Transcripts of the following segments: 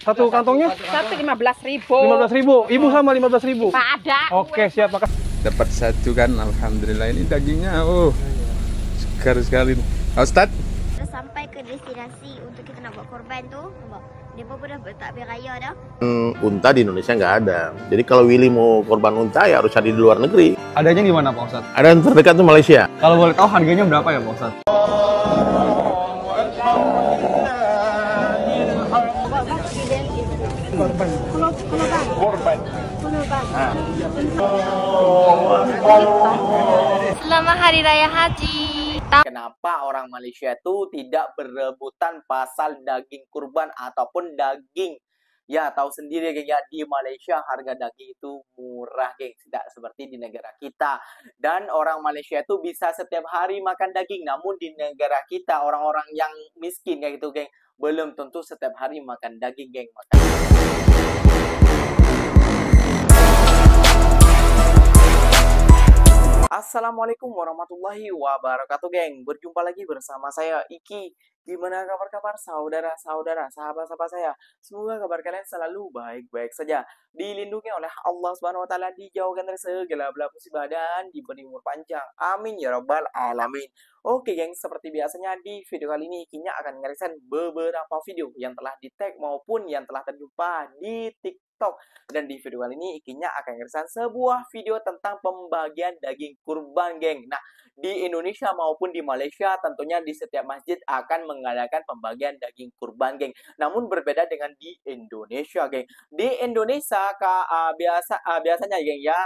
Satu kantongnya? 15.000. 15.000. Ibu sama 15.000. Pak ada. Oke, siap Pak. Dapat satu kan, alhamdulillah. Ini dagingnya, segar sekali. Ustadz. Kita sampai ke destinasi untuk kita nak buat korban tu. Dia pun dah bertakbir raya dah. Unta di Indonesia nggak ada. Jadi kalau Willy mau korban unta ya harus cari di luar negeri. Adanya di mana Pak Ustadz? Ada yang terdekat tuh Malaysia. Kalau boleh tahu harganya berapa ya Pak Ustadz? Selamat Hari Raya Haji. Kenapa orang Malaysia itu tidak berebutan pasal daging kurban ataupun daging? Ya, tahu sendiri geng ya, di Malaysia harga daging itu murah geng, tidak seperti di negara kita. Dan orang Malaysia itu bisa setiap hari makan daging, namun di negara kita orang-orang yang miskin kayak gitu geng, belum tentu setiap hari makan daging geng. Assalamualaikum warahmatullahi wabarakatuh geng. Berjumpa lagi bersama saya Iki. Gimana kabar-kabar saudara-saudara, sahabat-sahabat saya? Semoga kabar kalian selalu baik-baik saja, dilindungi oleh Allah Subhanahu wa taala, dijauhkan dari segala bala musibah dan diberi umur panjang. Amin ya rabbal alamin. Oke geng, seperti biasanya di video kali ini Ikinya akan ngerisan beberapa video yang telah di-tag maupun yang telah terjumpa di TikTok. Dan di video kali ini Ikinya akan ngerisan sebuah video tentang pembagian daging kurban geng. Nah, di Indonesia maupun di Malaysia tentunya di setiap masjid akan mengadakan pembagian daging kurban geng. Namun berbeda dengan di Indonesia geng. Di Indonesia biasanya geng ya,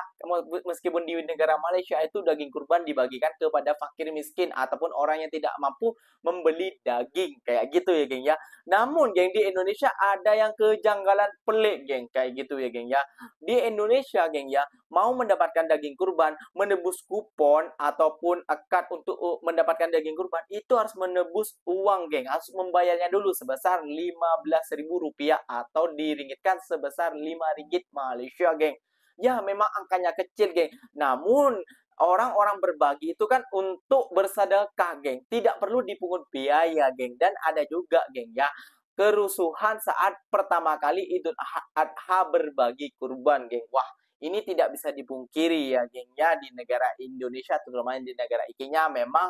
meskipun di negara Malaysia itu daging kurban dibagikan kepada fakir miskin ataupun orang yang tidak mampu membeli daging kayak gitu ya geng ya. Namun geng, di Indonesia ada yang kejanggalan pelik geng, kayak gitu ya geng ya. Di Indonesia geng ya, mau mendapatkan daging kurban, menebus kupon ataupun akad untuk mendapatkan daging kurban itu harus menebus uang geng, harus membayarnya dulu sebesar Rp15.000 atau diringgitkan sebesar RM5 Malaysia geng. Ya memang angkanya kecil geng, namun orang-orang berbagi itu kan untuk bersedekah geng, tidak perlu dipungut biaya geng. Dan ada juga geng ya, kerusuhan saat pertama kali Idul Adha berbagi kurban geng. Wah, ini tidak bisa dipungkiri ya geng ya, di negara Indonesia terutama di negara Ikinya memang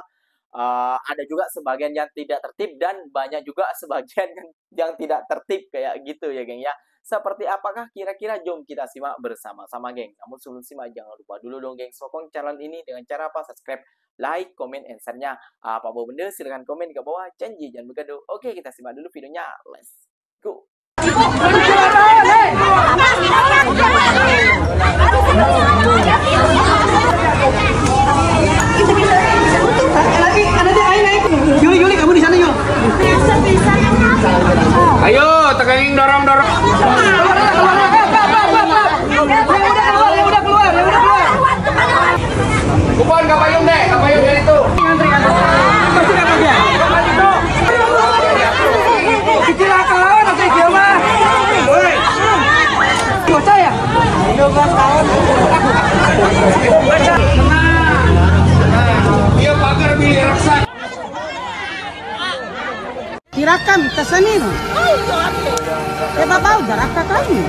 ada juga sebagian yang tidak tertib dan banyak juga sebagian yang tidak tertib kayak gitu ya geng ya. Seperti apakah kira-kira, jom kita simak bersama-sama geng. Namun sebelum simak jangan lupa dulu dong geng, sokong channel ini dengan cara apa? Subscribe, like, komen, and share-nya. Apa benda silahkan komen ke bawah, janji jangan bergaduh. Oke, kita simak dulu videonya, let's go. Yuli, kamu di sana yuk. Ayo, tekenin dorong-dorong. Udah keluar. Kupon ke payung deh, ke payung dari itu. Kecelakaan, nanti dia mah. Bocah ya? 12 tahun. Dia pagar pilih raksa. Kirakan ke sini. Ya bapak udah raka kami.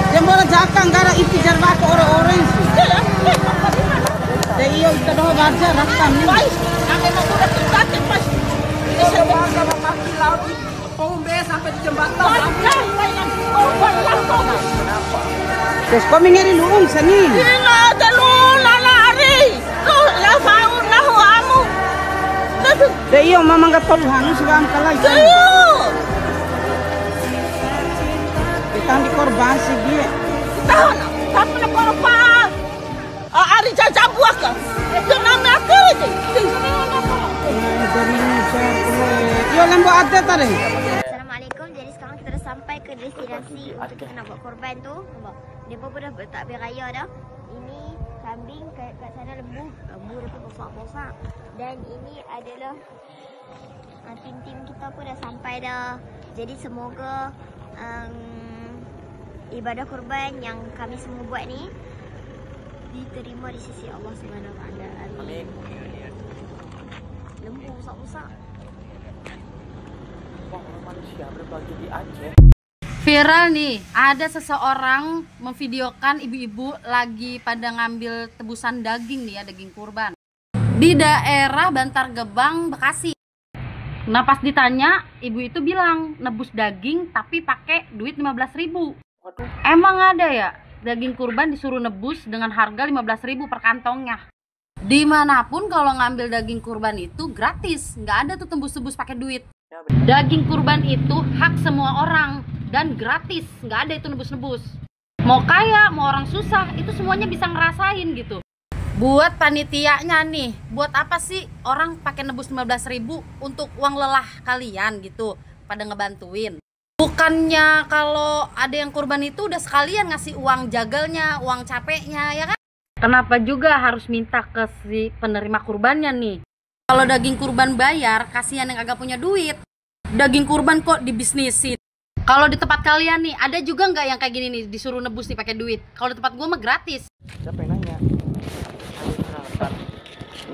Yang boleh jakang gara itu jarba ke orang-orang sih. Jadi kita dah baca rakam ni. Sampai di jembatan. Terus kau mengeri luung sini. Deh iyo mama nggak perlu hangus bang kalai. Kita di korban sih dia. Tahu nak? Tapi nak korban. Ari jajah buah kan? Itu nama apa itu? Iyo lembu ada tadi. Assalamualaikum. Jadi sekarang kita dah sampai ke destinasi untuk kita nak buat korban tu. Dia pun dah bertakbir raya dah. Ini kambing, kat sana lembu dia pun besar-besar. Dan ini adalah tim-tim kita pun dah sampai dah. Jadi semoga ibadah kurban yang kami semua buat ni diterima di sisi Allah Subhanahu Wa Taala. Amin. Lembu rusak-rusak. Wah, orang Malaysia berbagi di Aceh. Viral nih, ada seseorang memvideokan ibu-ibu lagi pada ngambil tebusan daging nih ya, daging kurban di daerah Bantar Gebang, Bekasi. Nah pas ditanya, ibu itu bilang nebus daging tapi pakai duit 15.000. Waduh. Emang ada ya daging kurban disuruh nebus dengan harga 15.000 per kantongnya? Dimanapun kalau ngambil daging kurban itu gratis, nggak ada tuh tembus-tembus pakai duit. Ya, bener. Daging kurban itu hak semua orang dan gratis, nggak ada itu nebus-nebus. Mau kaya, mau orang susah, itu semuanya bisa ngerasain gitu. Buat panitianya nih, buat apa sih orang pakai nebus 15.000 untuk uang lelah kalian gitu, pada ngebantuin. Bukannya kalau ada yang kurban itu udah sekalian ngasih uang jagalnya, uang capeknya, ya kan? Kenapa juga harus minta ke si penerima kurbannya nih? Kalau daging kurban bayar, kasihan yang agak punya duit. Daging kurban kok dibisnisin. Kalau di tempat kalian nih, ada juga nggak yang kayak gini nih, disuruh nebus nih pakai duit? Kalau di tempat gue mah gratis. Siapa yang nanya?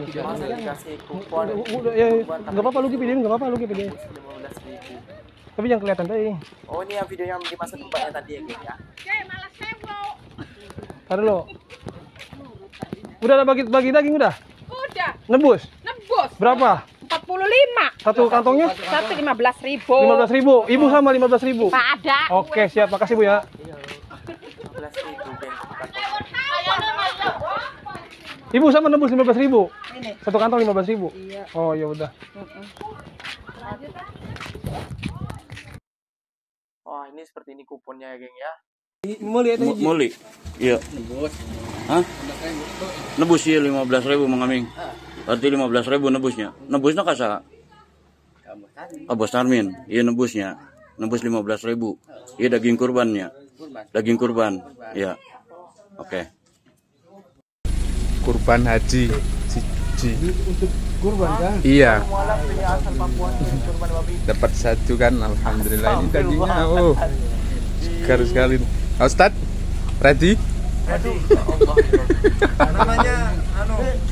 Masa dikasih kupon? Nggak apa-apa lu pilih, nggak apa-apa lu pilih. 15.000. Tapi jangan kelihatan tadi. Oh, ini yang video yang dimaksud tempatnya tadi ya, geng ya. Taruh lo. Udah ada bagi daging udah? Udah, Nebus? nebus. Berapa? 45. Satu kantongnya? Satu 15.000. 15.000. Ibu sama 15.000. Pak ada. Oke, siap. Makasih Bu ya. 15.000, geng. Ibu sama nebus 15.000. Satu kantong 15.000. Iya. Oh, ya udah. Wah, ini seperti ini kuponnya ya, geng ya. Muli. Iya. Hah? Nebus ya 15.000 Mang Aming. Berarti 15.000 nebusnya. Nebusnya kasa? Bos Tarmin. Iya nebusnya. Nebus 15.000. Iya daging kurbannya. Daging kurban. Iya. Oke. Kurban haji siji. Untuk kurban kan? Iya, Mualaf ini asal Papua nih, kurban babi. dapat satu kan, alhamdulillah. Ini dagingnya segar sekali. Ustaz, ready? Aduh, ya Allah. Namanya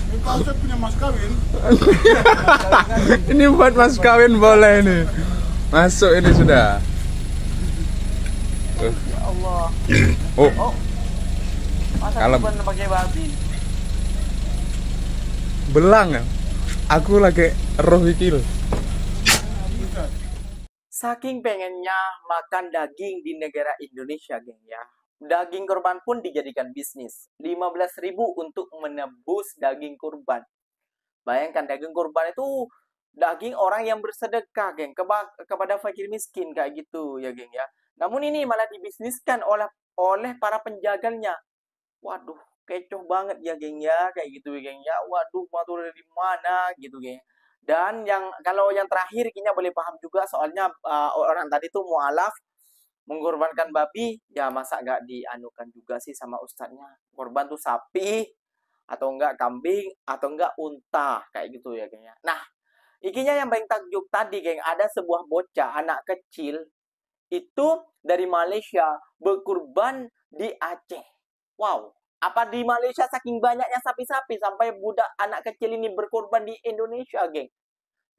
ini Pak Ustadz punya mas kawin. Ini buat mas kawin boleh ini. Masuk ini sudah. Ya Allah. Oh, Masa Kalem. kurban pakai babi? belang ya. Aku lagi roh iki lho. Saking pengennya makan daging di negara Indonesia, geng ya. Daging kurban pun dijadikan bisnis. 15.000 untuk menebus daging kurban. Bayangkan daging kurban itu daging orang yang bersedekah, geng, kepada fakir miskin kayak gitu ya, geng ya. Namun ini malah dibisniskan oleh para penjaganya. Waduh, kecoh banget ya, geng ya, kayak gitu ya, geng ya. Waduh, matur dari mana gitu, geng. Dan kalau yang terakhir kayaknya boleh paham juga, soalnya orang tadi tuh mualaf mengorbankan babi, ya masa nggak dianukan juga sih sama ustadznya. Korban tuh sapi atau enggak kambing atau enggak unta kayak gitu ya, geng ya. Nah, ikinya yang paling takjub tadi, geng, ada sebuah bocah anak kecil itu dari Malaysia berkurban di Aceh. Wow, apa di Malaysia saking banyaknya sapi-sapi sampai budak anak kecil ini berkorban di Indonesia, geng?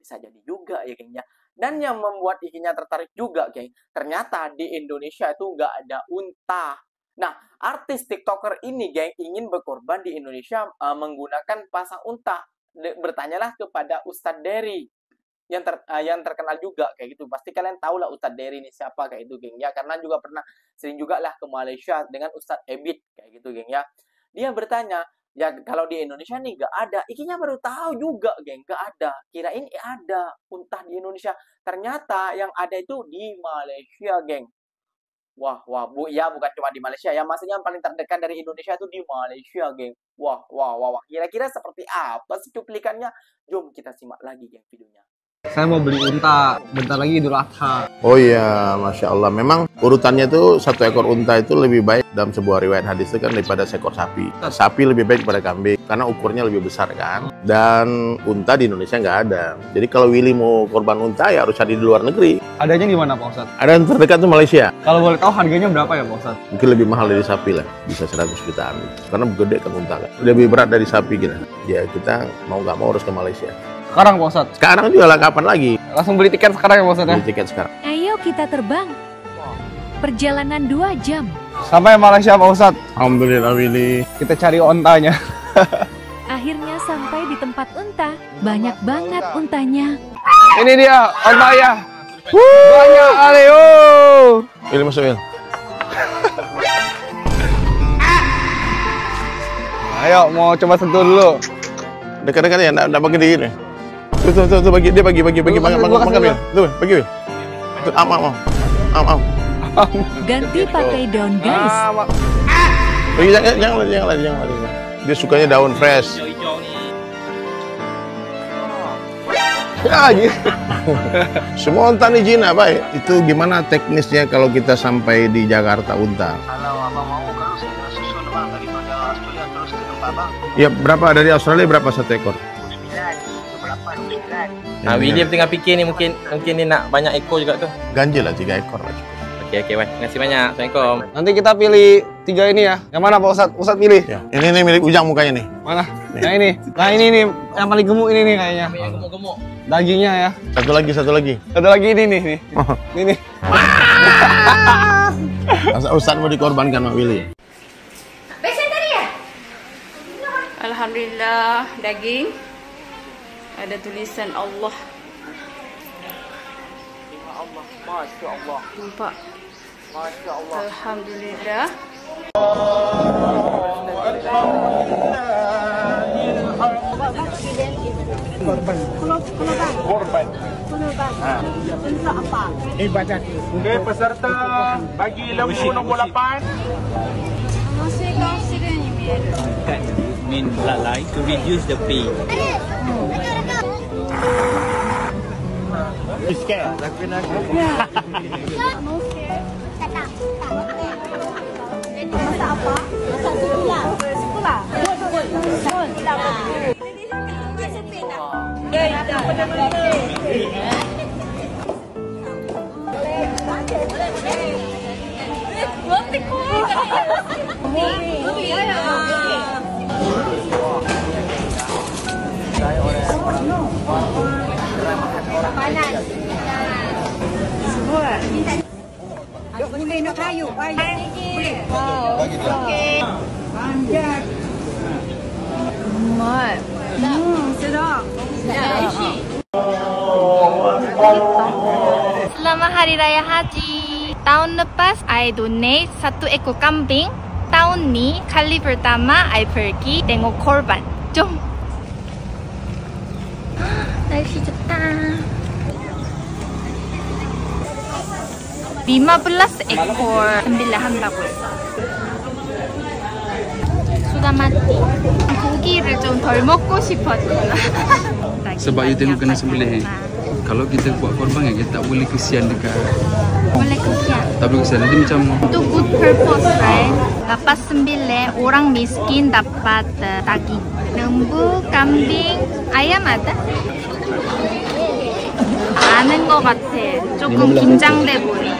Bisa jadi juga ya, geng ya. Dan yang membuat ikinya tertarik juga, geng, ternyata di Indonesia itu nggak ada unta. Nah, artis TikToker ini, geng, ingin berkorban di Indonesia menggunakan pasang unta. Bertanyalah kepada Ustadz Dery yang terkenal juga kayak gitu. Pasti kalian tahu lah Ustadz Dery ini siapa kayak itu, geng ya, karena juga pernah sering juga lah ke Malaysia dengan Ustadz Ebit kayak gitu, geng ya. Dia bertanya, ya kalau di Indonesia nih nggak ada. Ikinya baru tahu juga, geng, nggak ada. Kirain ada unta di Indonesia. Ternyata yang ada itu di Malaysia, geng. Wah, Bu, ya bukan cuma di Malaysia ya, maksudnya yang paling terdekat dari Indonesia itu di Malaysia, geng. Wah. Kira-kira seperti apa sih cuplikannya? Jom kita simak lagi, geng, videonya. Saya mau beli unta, bentar lagi Idul Adha. Oh iya, Masya Allah. Memang urutannya itu 1 ekor unta itu lebih baik dalam sebuah riwayat hadis itu kan daripada seekor sapi. Sapi lebih baik daripada kambing karena ukurnya lebih besar kan. Dan unta di Indonesia nggak ada. Jadi kalau Willy mau korban unta ya harus cari di luar negeri. Adanya di mana Pak Ustadz? Ada yang terdekat tuh Malaysia. Kalau boleh tahu harganya berapa ya Pak Ustadz? Mungkin lebih mahal dari sapi lah, bisa 100 jutaan. Karena gede kan unta kan. Lebih berat dari sapi gitu. Ya kita mau nggak mau harus ke Malaysia. Sekarang Pak Ustadz? Sekarang juga lah, kapan lagi? Langsung beli tiket sekarang ya Pak Ustadz ya? Beli tiket sekarang. Ayo kita terbang. Perjalanan 2 jam. Sampai Malaysia Pak Ustadz. Alhamdulillah Willy. Kita cari ontanya. Akhirnya sampai di tempat unta. Banyak banget untanya. Ini dia ontanya. Banyak kali. Willy masuk Willy. Ayo mau coba sentuh dulu. Dekat-dekat ya, enggak pakai diri. Tuh, bagi dia bagi makan Wil. Tuh, bagi Wil. Tuh, am. Ganti pakai daun guys. Bagi jangan lari. Dia sukanya daun fresh. Ya gitu. Semua unta nih Jina, baik. Itu gimana teknisnya kalau kita sampai di Jakarta unta? Kalau abang mau kalau saya susun bang daripada Australia terus ke tempat bang. Ya berapa dari Australia berapa 1 ekor? 9, berapa 9. Nah, William tengah fikir nih mungkin ni nak banyak ekor juga tuh. Ganjil lah 3 ekor lah. Oke, Wan. Terima kasih banyak. Assalamualaikum. Nanti kita pilih 3 ini ya. Yang mana Pak Ustadz? Ustadz pilih. Ya. Ini nih milik Ujang mukanya nih. Mana? Yang ini. Nah ini nih yang paling gemuk ini nih kayaknya. Gemuk. Dagingnya ya. Satu lagi. Satu lagi ini nih. Ini nih. Masa Ustadz mau dikorbankan sama Willy? Alhamdulillah, daging. Ada tulisan Allah. Masya Allah. Nampak? Masya Allah. Alhamdulillah. Korban. Untuk apa? Ibadat. Okey, peserta bagi lembu nombor 8. Mean bloodline to reduce the pain. You scared? Masak apa? Masak sekolah. Sekolah. Boleh nak kayu, boleh. Okey. Panjat. Mat. Sedap. Selamat Hari Raya Haji. Tahun lepas, I donate 1 ekor kambing. Tahun ni, kali pertama, I pergi tengok korban. Jom. 날씨 좋다. 15 ekor sembelihan다고 했어. sudah mati. 고기를 좀 덜 먹고 싶어졌나. Sebab you tengok kena sembelih. Kalau kita buat korban kan kita tak boleh kesian dekat. boleh kesian. Tak boleh kesian nanti macam itu good purpose, right? Dapat sembelih, orang miskin dapat daging. lembu, kambing, ayam ada? 아는 것 같아. 조금 긴장돼 보여.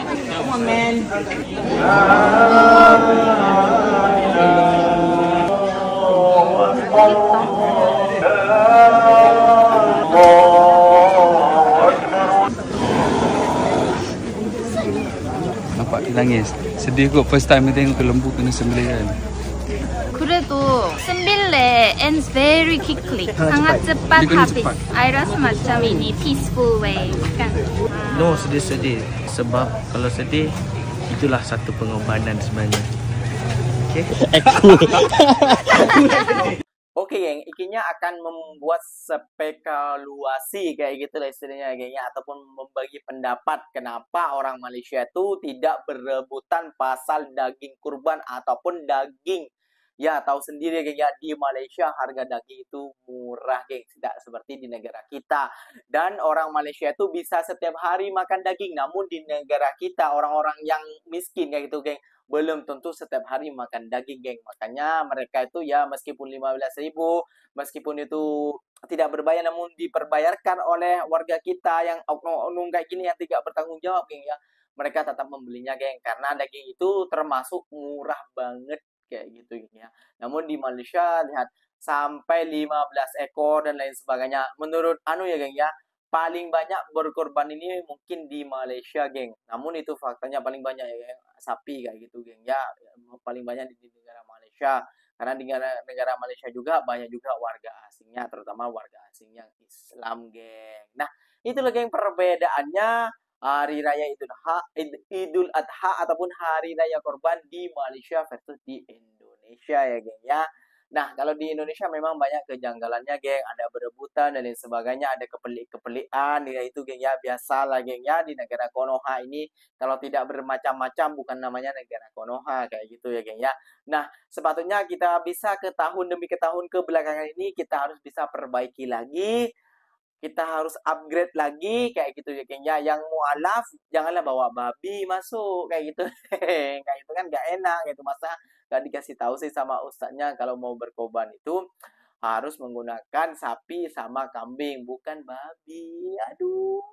nampak dia nangis. Sedih kot first time dia tengok lembu kena sembelih kan. 그래도 sembelih ends very quickly. sangat cepat habis. I rasa macam ini peaceful way kan. No, sedih-sedih. Sebab kalau sedih, itulah satu pengorbanan sebenarnya. Okay? Oke, geng, ikinya akan membuat spekulasi kayak gitu lah istilahnya, gengnya, ataupun membagi pendapat kenapa orang Malaysia itu tidak berebutan pasal daging kurban ataupun daging Ya, tahu sendiri geng ya, di Malaysia harga daging itu murah geng, tidak seperti di negara kita. Dan orang Malaysia itu bisa setiap hari makan daging, namun di negara kita orang-orang yang miskin kayak gitu geng, belum tentu setiap hari makan daging geng. Makanya mereka itu ya meskipun 15.000, meskipun itu tidak berbayar namun diperbayarkan oleh warga kita yang oknum-oknum kayak gini yang tidak bertanggung jawab geng ya. Mereka tetap membelinya geng, karena daging itu termasuk murah banget kayak gitu ya. Namun di Malaysia lihat sampai 15 ekor dan lain sebagainya. Menurut ya geng ya, paling banyak berkorban ini mungkin di Malaysia geng. Namun itu faktanya paling banyak ya geng, sapi kayak gitu geng ya. Paling banyak di negara Malaysia. Karena di negara Malaysia juga banyak juga warga asingnya, terutama warga asing yang Islam geng. Nah, itulah geng perbedaannya Hari Raya Idul Adha ataupun Hari Raya Kurban di Malaysia versus di Indonesia ya geng ya. Nah, kalau di Indonesia memang banyak kejanggalannya geng, ada berebutan dan lain sebagainya, ada kepelik-kepelian ya itu geng ya, biasa lah geng ya di negara Konoha ini. Kalau tidak bermacam-macam bukan namanya negara Konoha kayak gitu ya geng ya. Nah, sepatutnya kita bisa ke tahun demi ke tahun ke belakangan ini kita harus bisa perbaiki lagi. Kita harus upgrade lagi kayak gitu ya geng ya. Yang mualaf janganlah bawa babi masuk kayak gitu. Kayak itu kan gak enak gitu, masa gak dikasih tahu sih sama ustadznya kalau mau berkorban itu harus menggunakan sapi sama kambing bukan babi. Aduh.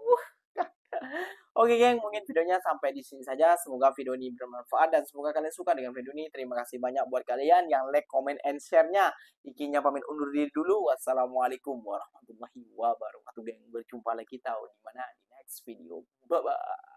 Oke geng, mungkin videonya sampai di sini saja. Semoga video ini bermanfaat dan semoga kalian suka dengan video ini. Terima kasih banyak buat kalian yang like, comment, and share-nya. Ikinya pamit undur diri dulu. Wassalamualaikum warahmatullahi wabarakatuh geng. Berjumpa lagi tahu di mana di next video. Bye bye.